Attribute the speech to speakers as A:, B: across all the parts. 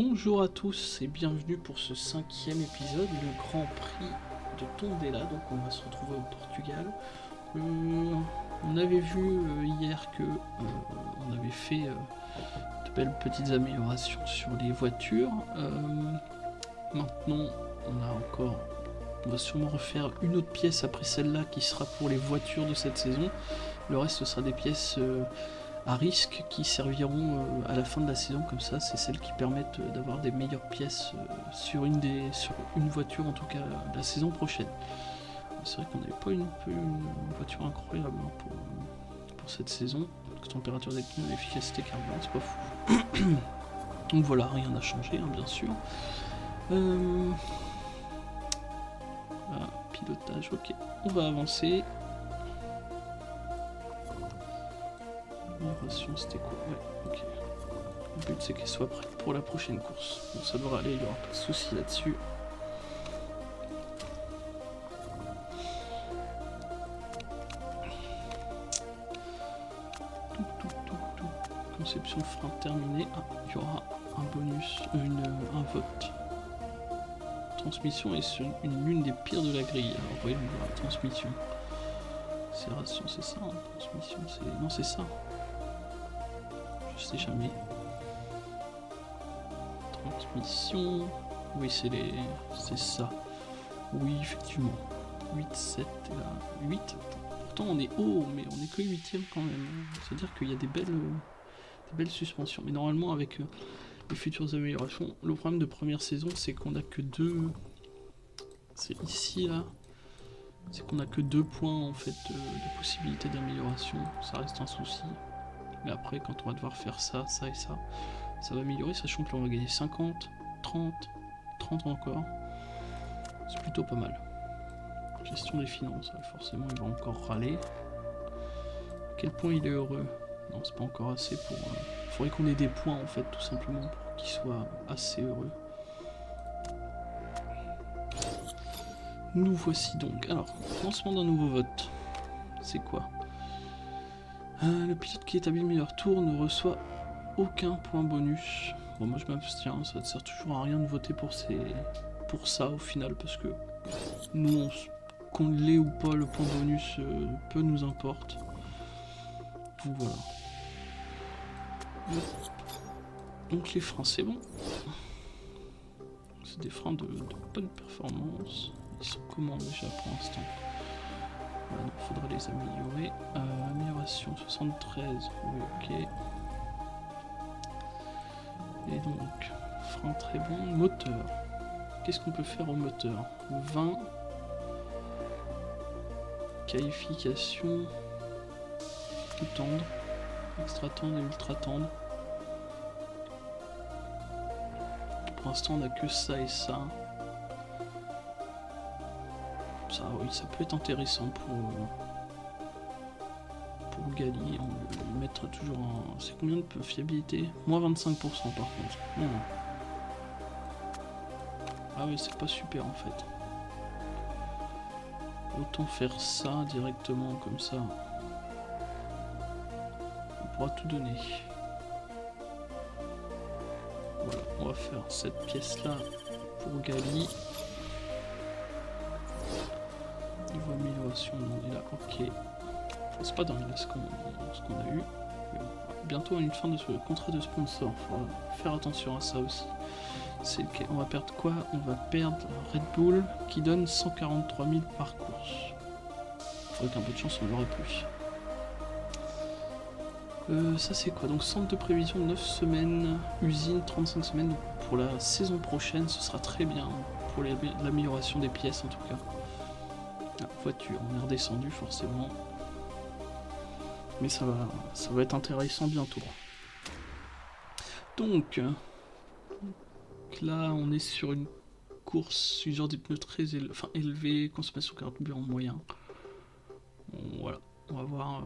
A: Bonjour à tous et bienvenue pour ce 5e épisode, le Grand Prix de Tondela. Donc on va se retrouver au Portugal. On avait vu hier que on avait fait de belles petites améliorations sur les voitures. Maintenant on va sûrement refaire une autre pièce après celle-là qui sera pour les voitures de cette saison. Le reste ce sera des pièces à risque qui serviront à la fin de la saison, comme ça c'est celles qui permettent d'avoir des meilleures pièces sur une voiture en tout cas la saison prochaine. C'est vrai qu'on n'avait pas une voiture incroyable pour cette saison. Température des pneus, efficacité carburant, c'est pas fou. Donc voilà, rien n'a changé bien sûr. Pilotage, ok. On va avancer. Migration, c'était quoi? Ouais, ok. Le but c'est qu'elle soit prête pour la prochaine course. Donc ça devrait aller, il n'y aura pas de soucis là-dessus. Conception frein terminée. Ah, il y aura un bonus, un vote. Transmission est l'une des pires de la grille. Alors voyons voir la transmission. Serration, c'est ça, hein. Transmission, c'est... Non, c'est ça. Je sais jamais. Transmission... Oui, c'est ça. Oui, effectivement. 8, 7, et là... 8. Pourtant, on est haut, mais on est que 8ème quand même. C'est-à-dire qu'il y a des belles suspensions. Mais normalement, avec les futures améliorations, le problème de première saison, c'est qu'on a que 2... C'est ici, là. C'est qu'on a que 2 points, en fait, de possibilité d'amélioration. Ça reste un souci. Mais après, quand on va devoir faire ça, ça et ça, ça va améliorer, sachant que là, on va gagner 50, 30, 30 encore. C'est plutôt pas mal. Gestion des finances, forcément, il va encore râler. À quel point il est heureux? Non, c'est pas encore assez pour... Il faudrait qu'on ait des points, en fait, tout simplement, pour qu'il soit assez heureux. Nous voici donc. Alors, lancement d'un nouveau vote. C'est quoi? Le pilote qui établit le meilleur tour ne reçoit aucun point bonus. Bon, moi je m'abstiens, ça ne sert toujours à rien de voter pour ça au final, parce que nous, qu'on l'ait ou pas, le point bonus, peu nous importe. Donc voilà. Donc les freins, c'est bon. C'est des freins de bonne performance. Ils sont comment déjà pour l'instant? Il faudra les améliorer. Amélioration 73, oui, ok. Et donc, frein très bon. Moteur. Qu'est-ce qu'on peut faire au moteur? 20. Qualification. Tout tendre. Extra tendre et ultra tendre. Pour l'instant, on n'a que ça et ça. Ça, oui, ça peut être intéressant pour Gali. On va le mettre toujours en... C'est combien de fiabilité? Moins 25% par contre. Non. Ah oui, c'est pas super en fait. Autant faire ça directement comme ça. On pourra tout donner. Voilà, on va faire cette pièce là pour Gali. Niveau amélioration, on est là, ok. C'est pas dingue ce qu'on a eu. Bientôt une fin de ce contrat de sponsor, il faudra faire attention à ça aussi. On va perdre quoi? On va perdre Red Bull qui donne 143 000 par course. Avec un peu de chance on l'aurait plus. Ça c'est quoi? Donc centre de prévision 9 semaines, usine 35 semaines. Donc pour la saison prochaine ce sera très bien pour l'amélioration des pièces en tout cas. Ah, voiture, on est redescendu forcément. Mais ça va être intéressant bientôt. Donc là, on est sur une course usure des pneus très élevée, consommation de carburant moyen. Bon, voilà, on va voir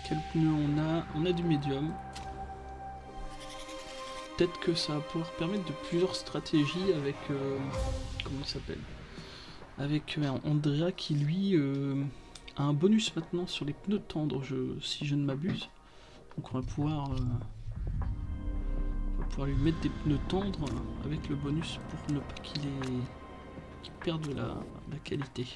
A: quel pneu on a. On a du médium. Peut-être que ça va pouvoir permettre de plusieurs stratégies avec... comment il s'appelle? Avec Andrea qui lui... un bonus maintenant sur les pneus tendres, si je ne m'abuse. Donc on va pouvoir pouvoir lui mettre des pneus tendres avec le bonus pour ne pas qu'il perde la qualité.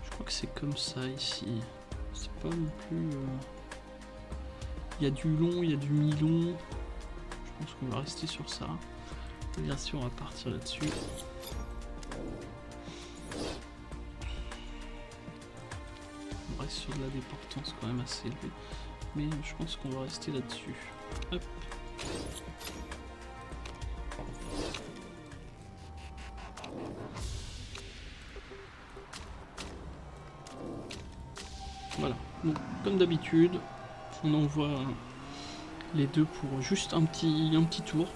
A: Je crois que c'est comme ça ici. C'est pas non plus... Il y a du long, il y a du mi-long. Je pense qu'on va rester sur ça. Bien sûr, on va partir là-dessus. On reste sur de la déportance quand même assez élevée. Mais je pense qu'on va rester là-dessus. Hop. Voilà. Donc, comme d'habitude, on envoie les deux pour juste un petit tour.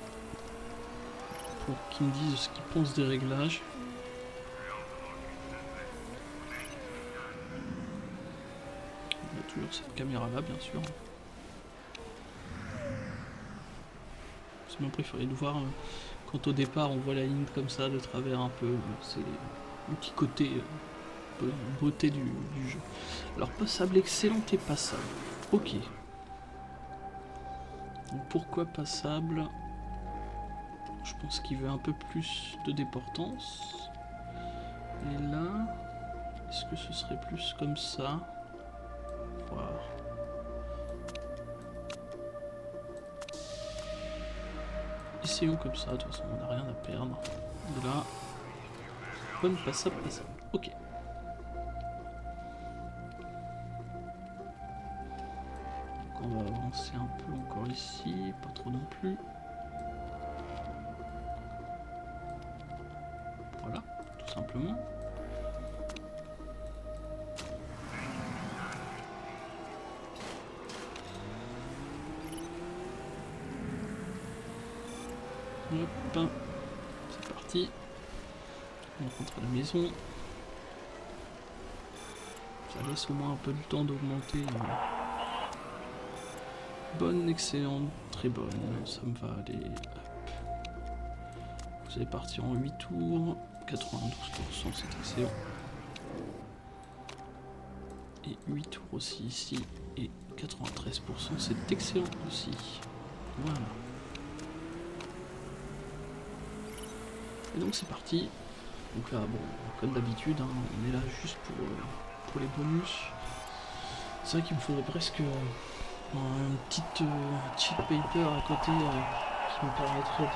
A: Pour qu'ils me disent ce qu'ils pensent des réglages. On a toujours cette caméra là, bien sûr. C'est mon préféré de voir quand au départ on voit la ligne comme ça de travers un peu. C'est le petit côté beauté du jeu. Alors passable excellent et passable. Ok. Donc, pourquoi passable? Je pense qu'il veut un peu plus de déportance. Et là, est-ce que ce serait plus comme ça? Voir. Essayons comme ça, de toute façon on n'a rien à perdre. Et là, bonne passable, passable. Ok. Donc on va avancer un peu encore ici, pas trop non plus. Voilà, tout simplement. Hop, c'est parti. On rentre à la maison. Ça laisse au moins un peu le temps d'augmenter. Bonne, excellente, très bonne. Ça me va aller. Hop. Vous allez partir en 8 tours. 92%, c'est excellent. Et 8 tours aussi ici. Et 93%, c'est excellent aussi. Voilà. Et donc c'est parti. Donc là, bon, comme d'habitude, hein, on est là juste pour les bonus. C'est vrai qu'il me faudrait presque un petit cheat paper à côté qui me permettrait de,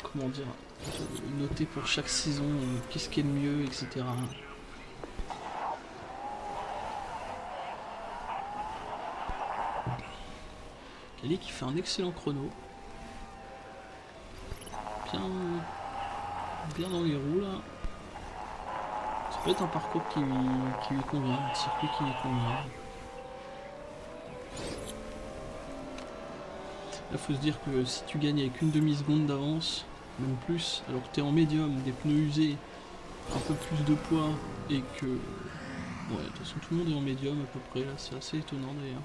A: comment dire, de noter pour chaque saison qu'est-ce qui est le mieux, etc. Kelly qui fait un excellent chrono. Bien dans les roues là. Ça peut être un parcours qui lui convient, un circuit qui lui convient. Là faut se dire que si tu gagnes avec une demi-seconde d'avance, même plus, alors que tu es en médium, des pneus usés, un peu plus de poids et que... Ouais, de toute façon tout le monde est en médium à peu près, là c'est assez étonnant d'ailleurs.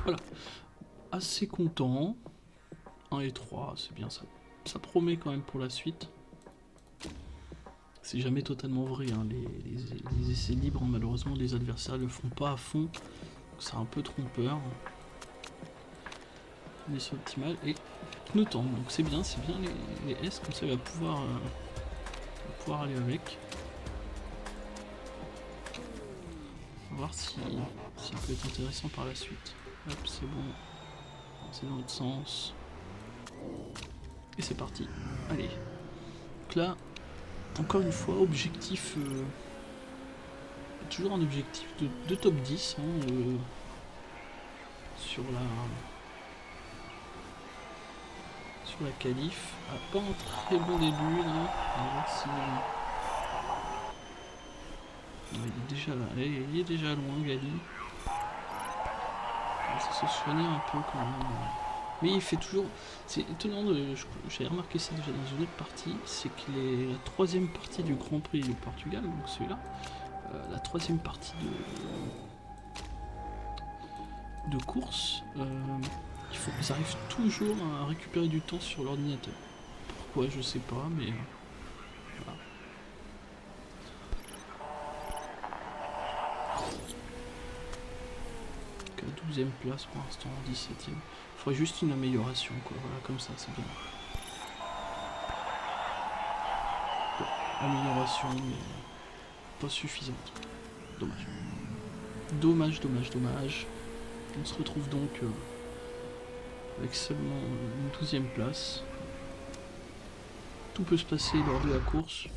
A: Voilà. Assez content. 1 et 3, c'est bien ça. Ça promet quand même pour la suite. C'est jamais totalement vrai, hein. Les essais libres, malheureusement, les adversaires le font pas à fond. C'est un peu trompeur. Mais c'est optimal. Et pneus tendres, donc c'est bien les S, comme ça il va pouvoir aller avec. On va voir si ça peut être intéressant par la suite. Hop, c'est bon. C'est dans l'autre sens. Et c'est parti. Allez. Donc là, encore une fois, objectif... toujours un objectif de top 10 hein, sur la qualif. Ah, pas un très bon début là. On va voir si... Il est déjà là. Il est déjà loin, Gali. Ça se soignait un peu quand même. Mais il fait toujours... C'est étonnant, j'ai remarqué ça déjà dans une autre partie, c'est que la troisième partie du Grand Prix du Portugal, donc celui-là, la troisième partie de course, ils arrivent toujours à récupérer du temps sur l'ordinateur. Pourquoi, je sais pas, mais... voilà. 12e place pour l'instant, 17e. Il faudrait juste une amélioration, quoi. Voilà, comme ça, c'est bien. Bon, amélioration, mais pas suffisante. Dommage. Dommage, dommage, dommage. On se retrouve donc avec seulement une 12e place. Tout peut se passer lors de la course.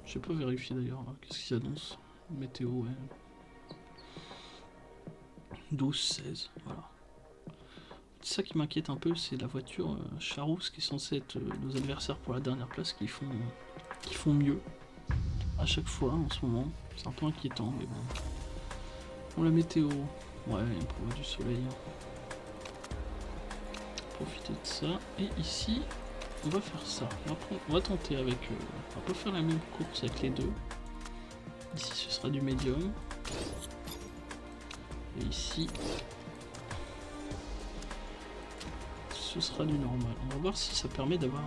A: Je sais pas vérifier d'ailleurs, qu'est-ce qu'ils annoncent. Météo, ouais. 12, 16, voilà. C'est ça qui m'inquiète un peu, c'est la voiture Charouz qui est censée être nos adversaires pour la dernière place qui font mieux à chaque fois en ce moment. C'est un peu inquiétant, mais bon. Bon, la météo, ouais, il y a un peu du soleil. Profiter de ça. Et ici, on va faire ça. On va tenter avec... on va pas faire la même course avec les deux. Ici, ce sera du médium. Et ici, ce sera du normal. On va voir si ça permet d'avoir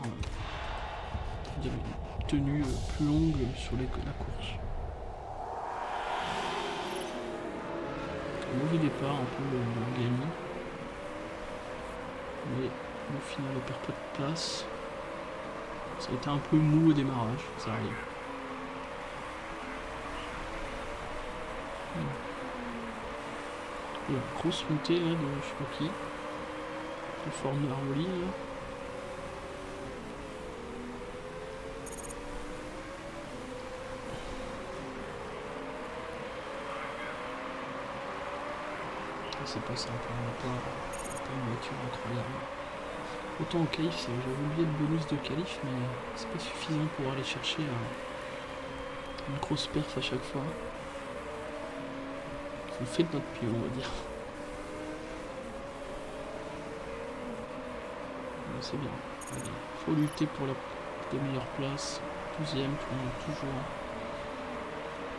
A: une tenue plus longue sur la course. Un mauvais départ, un peu gagné. Mais au final, on perd pas de place. Ça a été un peu mou au démarrage, ça arrive. Il y a une grosse montée là de je sais pas qui. Le Forner Armoli là. C'est pas simple, on n'a pas une voiture incroyable. Autant au qualif, j'avais oublié le bonus de qualif, mais c'est pas suffisant pour aller chercher une grosse perf à chaque fois. On fait de notre pied, on va dire. C'est bien. Allez, faut lutter pour les meilleures places. 12e, toujours.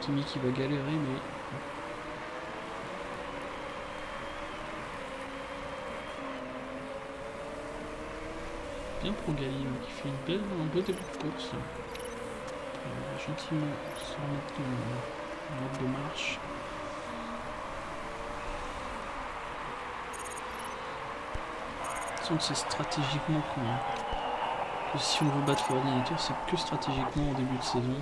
A: Kimi qui va galérer, mais... Bien pour Gali, qui fait un beau début de course. Gentiment se remettre en mode de marche. C'est stratégiquement que si on veut battre l'ordinateur, c'est que stratégiquement au début de saison.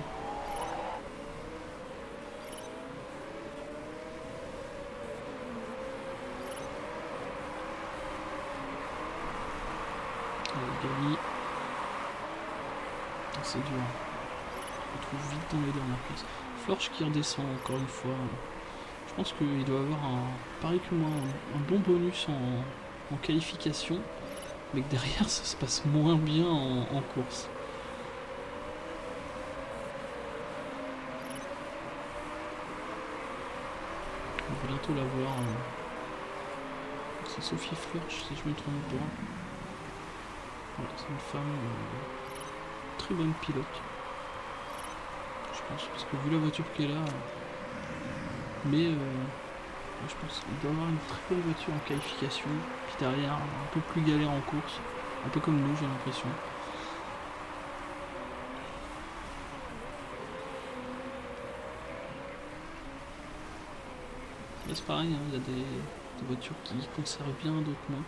A: Gali, c'est dur. On retrouve vite dans les dernières places. Florch qui redescend encore une fois. Je pense qu'il doit avoir pareil que moi, un bon bonus en qualification, mais que derrière ça se passe moins bien en course. On va bientôt la voir. C'est Sophie Florch, si je me trompe pas. Ouais, c'est une femme très bonne pilote. Je pense, parce que vu la voiture qu'elle a. Mais je pense qu'il doit avoir une très bonne voiture en qualification, puis derrière un peu plus galère en course, un peu comme nous j'ai l'impression. Là c'est pareil, hein, il y a des voitures qui conservent bien, d'autres non.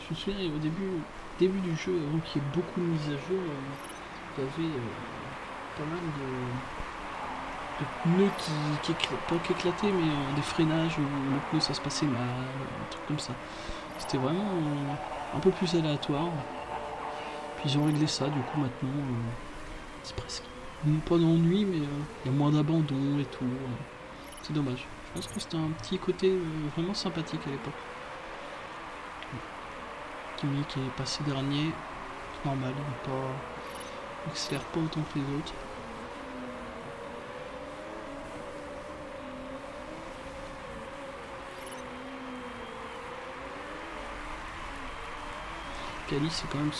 A: Je me souviens au début du jeu, avant qu'il y ait beaucoup de mises à jour, il y avait pas mal de pneus qui éclataient, mais des freinages où le pneu ça se passait mal, un truc comme ça. C'était vraiment un peu plus aléatoire. Puis ils ont réglé ça, du coup maintenant c'est presque pas d'ennui, mais il y a moins d'abandon et tout. C'est dommage. Je pense que c'était un petit côté vraiment sympathique à l'époque. Kimi qui est passé dernier, c'est normal, il accélère pas autant que les autres. Gali, c'est quand même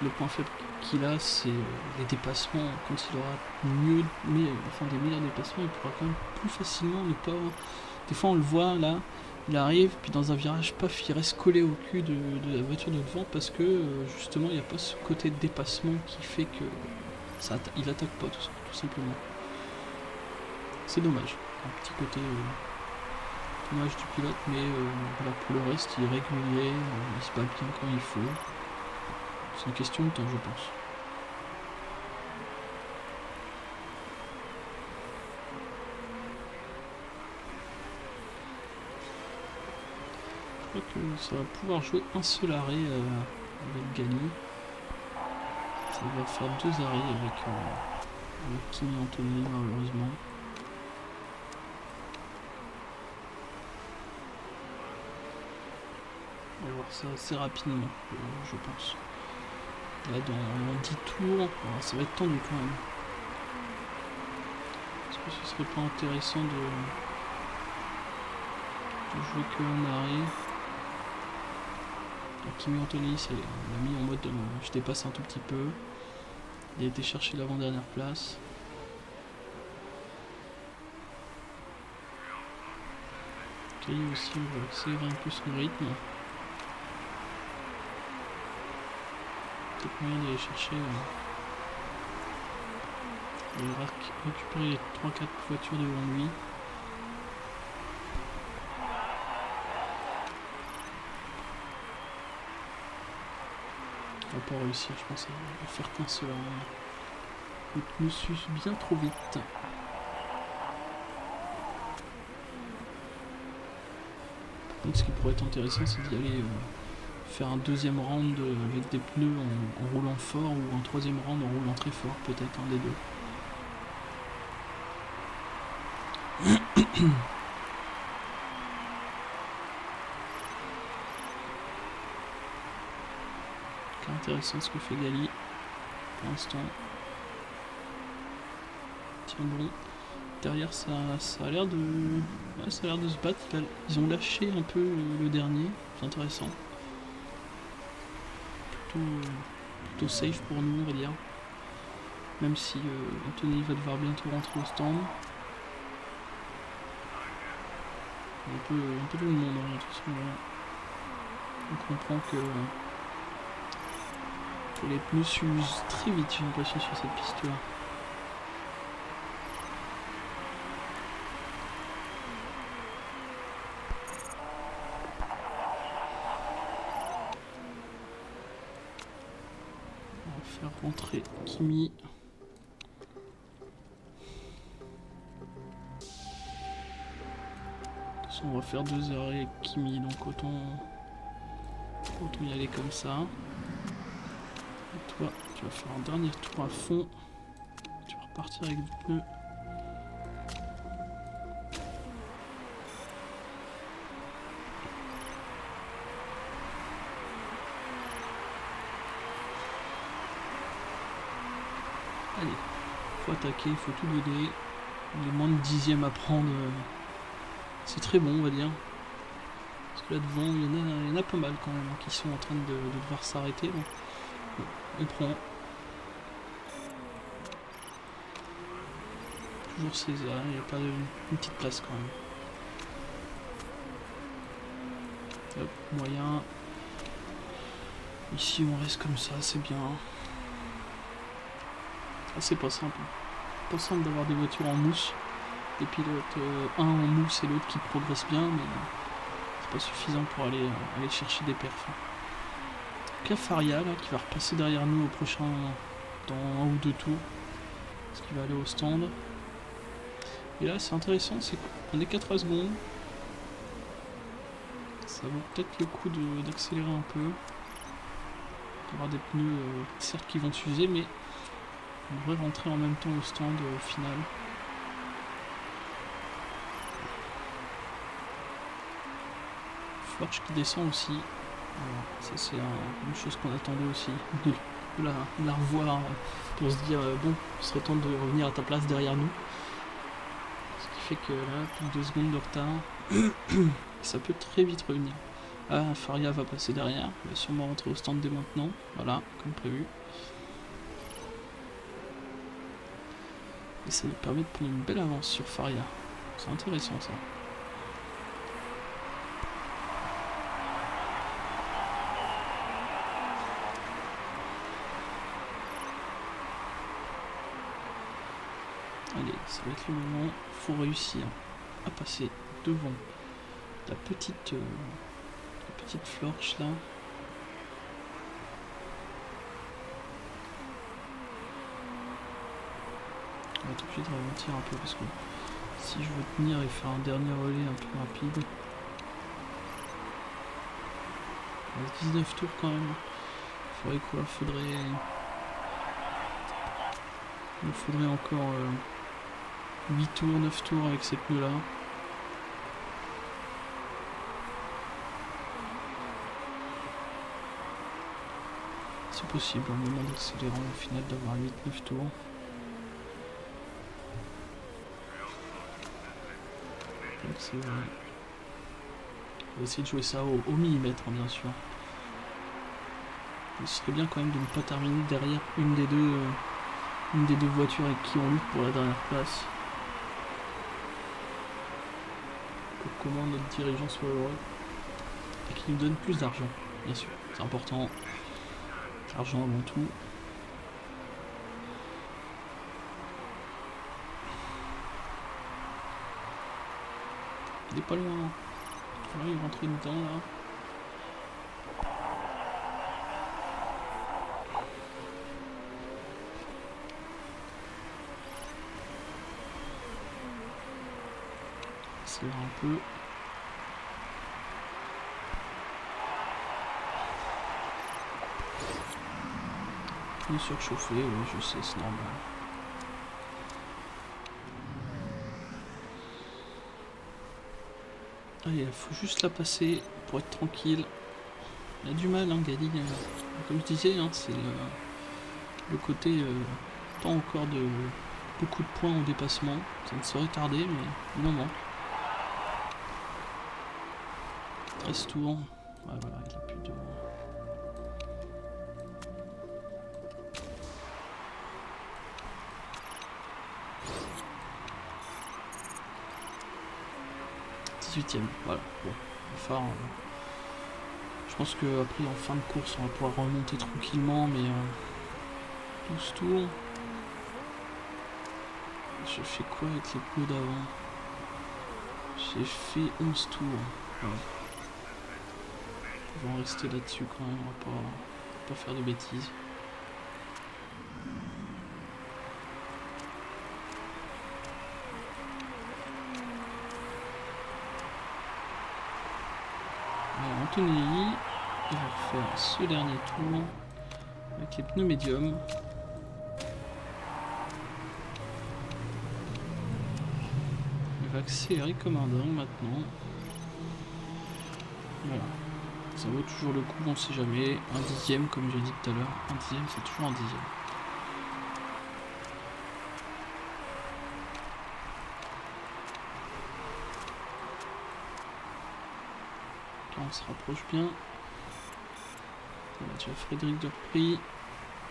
A: le point faible qu'il a, c'est les dépassements. Quand il aura des meilleurs dépassements, il pourra quand même plus facilement ne pas... Des fois on le voit là, il arrive, puis dans un virage, paf, il reste collé au cul de la voiture de devant parce que justement il n'y a pas ce côté de dépassement qui fait que il attaque pas tout simplement. C'est dommage, un petit côté tonnage du pilote, mais voilà, pour le reste il est régulier, il se bat bien quand il faut. C'est une question de temps, je pense. Je crois que ça va pouvoir jouer un seul arrêt avec Gali. Ça va faire 2 arrêts avec Kimi Antonelli, malheureusement. On va voir ça assez rapidement, je pense. Là, dans 10 tours, ça va être tendu quand même. Est-ce que ce serait pas intéressant de jouer que un arrêt? Kimi Antonelli, on l'a mis en mode je dépasse un tout petit peu. Il a été chercher l'avant-dernière place. Kelly aussi, on va accélérer un peu son rythme. Peut-être moyen d'aller chercher récupérer les 3-4 voitures devant lui. On va pas réussir, je pense, à faire qu'un seul. Les pneus s'usent bien trop vite. Par contre, ce qui pourrait être intéressant, c'est d'y aller faire un deuxième round avec des pneus en roulant fort ou un troisième round en roulant très fort, peut-être un des deux. C'est intéressant ce que fait Gali pour l'instant. Tiens bon. Derrière ça a l'air de. Ouais, ça a l'air de se battre. Ils ont lâché un peu le dernier. C'est intéressant. Plutôt safe pour nous, on va dire. Même si Anthony va devoir bientôt rentrer au stand. Un peu tout le monde hein, tout ce moment. On comprend que les pneus s'usent très vite, j'ai l'impression, sur cette piste-là. On va faire rentrer Kimi. De toute façon, on va faire 2 arrêts avec Kimi, donc autant y aller comme ça. Et toi, tu vas faire un dernier tour à fond. Tu vas repartir avec du pneu. Allez, faut attaquer, il faut tout donner. Les moins de 10e à prendre, c'est très bon, on va dire. Parce que là devant, il y en a pas mal quand même qui sont en train de devoir s'arrêter. On prend. Toujours César, il a perdu une petite place quand même. Hop, moyen. Ici on reste comme ça, c'est bien. Ah, c'est pas simple. Pas simple d'avoir des voitures en mousse. Des pilotes, un en mousse et l'autre qui progresse bien, mais c'est pas suffisant pour aller chercher des perfs. Faria là, qui va repasser derrière nous au prochain, dans 1 ou 2 tours, parce qu'il va aller au stand. Et là c'est intéressant, c'est qu'on est 4 secondes, ça vaut peut-être le coup d'accélérer un peu, d'avoir des pneus certes qui vont s'user, mais on devrait rentrer en même temps au stand final. Forge qui descend aussi. Ça c'est une chose qu'on attendait aussi, de la revoir pour se dire bon, ce serait temps de revenir à ta place derrière nous. Ce qui fait que là, plus de 2 secondes de retard, ça peut très vite revenir. Ah, Faria va passer derrière, il va sûrement rentrer au stand dès maintenant, voilà, comme prévu. Et ça nous permet de prendre une belle avance sur Faria. C'est intéressant ça. Allez, ça va être le moment, il faut réussir à passer devant la petite florche là. On va être obligé de ralentir un peu parce que si je veux tenir et faire un dernier relais un peu rapide. 19 tours quand même. Faudrait quoi? Il faudrait encore 8 tours, 9 tours avec ces pneus là. C'est possible, au moment d'accélérer au final d'avoir 8-9 tours. Donc c'est vrai. On va essayer de jouer ça au millimètre, hein, bien sûr. Ce serait bien quand même de ne pas terminer derrière une des deux voitures avec qui on lutte pour la dernière place. Pour comment notre dirigeant soit heureux. Et qu'il nous donne plus d'argent, bien sûr. C'est important. L'argent avant tout. Il est pas loin. Voilà, il est rentré dedans là. C'est un peu. Il est surchauffé, oui, je sais, c'est normal. Allez, il faut juste la passer pour être tranquille. Il a du mal, hein, Gali. Comme je disais, hein, c'est le côté pas encore de beaucoup de points au dépassement. Ça ne saurait tarder, mais non, non. 13 tours. Ouais, voilà, il a plus de. Voilà, bon, enfin, je pense que après en fin de course on va pouvoir remonter tranquillement, mais 12 tours. Je fais quoi avec les pneus d'avant? J'ai fait 11 tours. Ouais. On va en rester là-dessus quand même, on va pas faire de bêtises. Antonelli, il va refaire ce dernier tour avec les pneus médiums. Il va accélérer comme un dingue maintenant. Voilà. Ça vaut toujours le coup, on sait jamais. Un dixième, comme j'ai dit tout à l'heure. Un dixième, c'est toujours un dixième. Là, on se rapproche bien. On a déjà Frédéric de repris.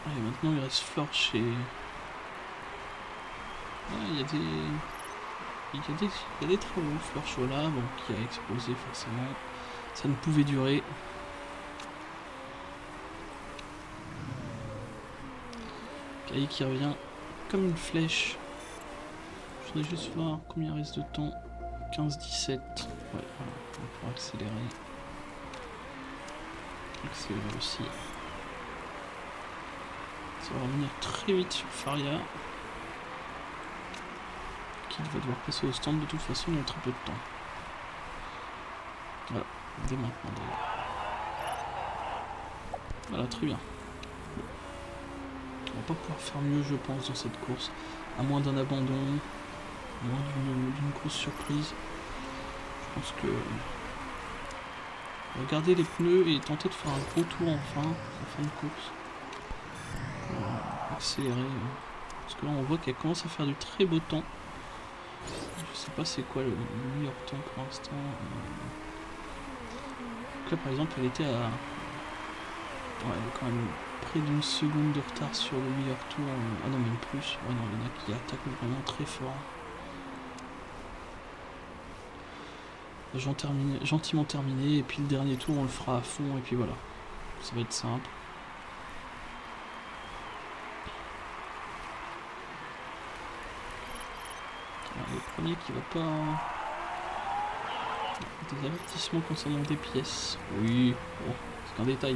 A: Allez, maintenant il reste Florch et... Ah, il y a des travaux. Florch là, bon, qui a explosé forcément. Ça ne pouvait durer. Caillé qui revient comme une flèche. Je voudrais juste voir combien il reste de temps. 15-17. Ouais, voilà, on va pouvoir accélérer. Accélérer aussi. Ça va revenir très vite sur Faria. Qui va devoir passer au stand de toute façon dans très peu de temps. Voilà, dès maintenant d'ailleurs. Voilà, très bien. On va pas pouvoir faire mieux, je pense, dans cette course. À moins d'un abandon, à moins d'une grosse surprise. Je pense que... Regarder les pneus et tenter de faire un gros tour enfin, en fin de course. Pour accélérer. Parce que là, on voit qu'elle commence à faire du très beau temps. Je sais pas c'est quoi le meilleur temps pour l'instant. Donc là, par exemple, elle était à... Ouais, elle est quand même près d'une seconde de retard sur le meilleur tour. Ah non, même plus. Ouais, non, il y en a qui attaquent vraiment très fort. Gentiment terminé, et puis le dernier tour, on le fera à fond, et puis voilà. Ça va être simple. Alors, le premier qui va pas... Des avertissements concernant des pièces. Oui, bon, c'est qu'un détail.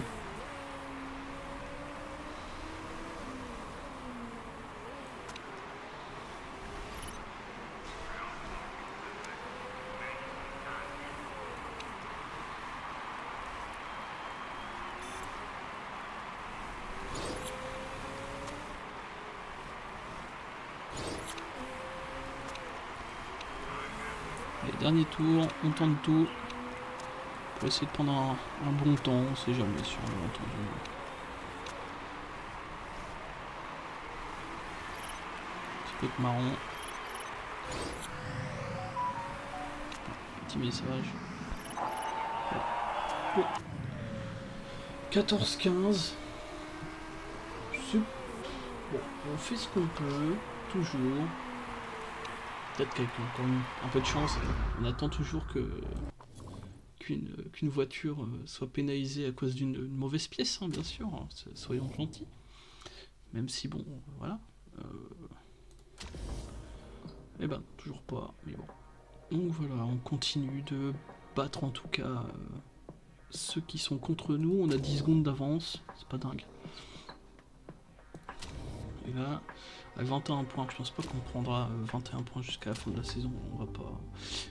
A: Allez, dernier tour, on tente tout. Pour essayer de prendre un bon temps, on sait jamais sur un malentendu. Ça peut être marrant. Petit message. Oh. 14-15. Bon, on fait ce qu'on peut, toujours. Peut-être qu'avec encore un peu de chance, on attend toujours qu'une voiture soit pénalisée à cause d'une mauvaise pièce, hein, bien sûr, hein, soyons gentils. Même si bon, voilà. Eh ben, toujours pas, mais bon. Donc voilà, on continue de battre en tout cas ceux qui sont contre nous. On a 10 secondes d'avance, c'est pas dingue. Et là, à 21 points, je pense pas qu'on prendra 21 points jusqu'à la fin de la saison, on va pas...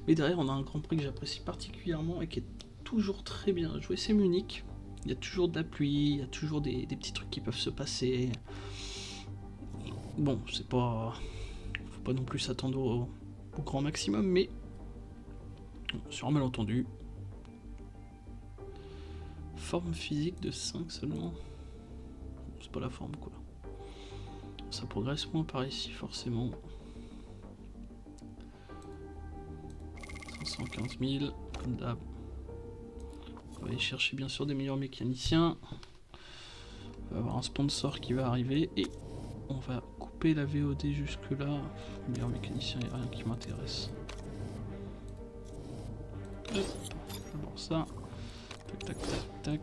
A: Mais derrière, on a un Grand Prix que j'apprécie particulièrement et qui est toujours très bien joué, c'est Munich. Il y a toujours de la pluie, il y a toujours des petits trucs qui peuvent se passer. Bon, c'est pas... Faut pas non plus s'attendre au grand maximum, mais... Sur un malentendu. Forme physique de 5 seulement. C'est pas la forme, quoi. Ça progresse moins par ici, forcément. 515 000, comme d'hab. On va aller chercher bien sûr des meilleurs mécaniciens. On va avoir un sponsor qui va arriver et on va couper la VOD jusque là. Meilleur mécanicien, il n'y a rien qui m'intéresse. D'abord ça. Tac tac tac tac.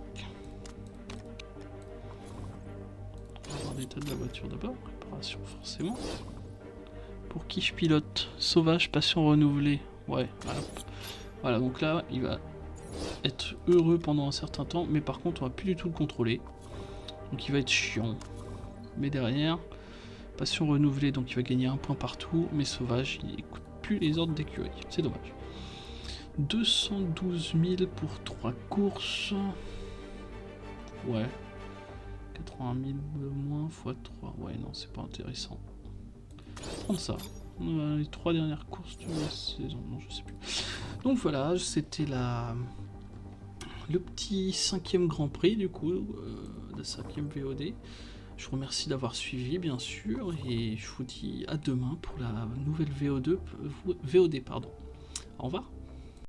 A: On va voir l'état de la voiture d'abord. Préparation forcément. Pour qui je pilote? Sauvage, passion renouvelée. Ouais, voilà. Voilà, donc là, il va être heureux pendant un certain temps, mais par contre, on va plus du tout le contrôler. Donc il va être chiant. Mais derrière, passion renouvelée, donc il va gagner un point partout, mais sauvage, il écoute plus les ordres d'écurie. C'est dommage. 212 000 pour 3 courses. Ouais. 80 000 de moins x 3. Ouais, non, c'est pas intéressant. Prendre ça. Les 3 dernières courses de la saison. Non, je sais plus. Donc voilà, c'était le petit 5e Grand Prix, du coup, la 5e VOD. Je vous remercie d'avoir suivi, bien sûr, et je vous dis à demain pour la nouvelle VOD, pardon. Au revoir.